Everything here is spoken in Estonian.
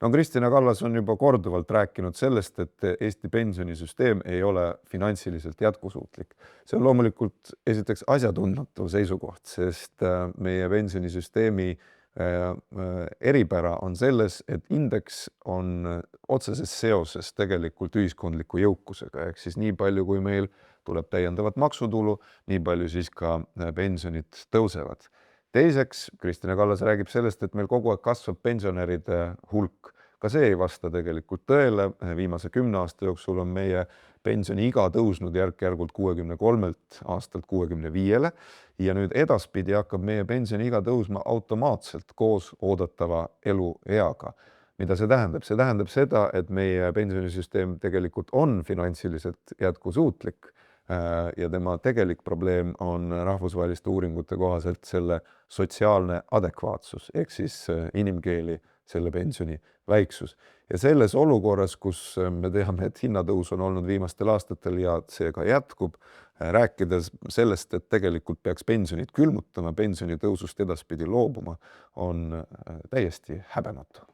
No Kristina Kallas on juba korduvalt rääkinud sellest, et Eesti pensionisüsteem ei ole finantsiliselt jätkusuutlik. See on loomulikult esiteks asjatundmatu seisukoht, sest meie pensionisüsteemi eripära on selles, et indeks on otseses seoses tegelikult ühiskondliku jõukusega, ehk siis nii palju, kui meil tuleb täiendavat maksutulu, nii palju siis ka pensionid tõusevad. Teiseks, Kristina Kallas räägib sellest, et meil kogu aeg kasvab pensionäride hulk. Ka see ei vasta tegelikult tõele. Viimase 10 aasta jooksul on meie pensioniiga tõusnud järk-järgult 63 aastalt 65-le ja nüüd edaspidi hakkab meie pensioniiga tõusma automaatselt koos oodatava elueaga. Mida see tähendab? See tähendab seda, et meie pensionisüsteem tegelikult on finantsiliselt jätkusuutlik ja tema tegelik probleem on rahvusvaheliste uuringute kohaselt selle sotsiaalne adekvaatsus ehk siis inimkeeli selle pensioni väiksus. Ja selles olukorras, kus me teame, et hinnatõus on olnud viimastel aastatel ja see ka jätkub, rääkides sellest, et tegelikult peaks pensionid külmutama, pensionitõusust edaspidi loobuma, on täiesti häbematu.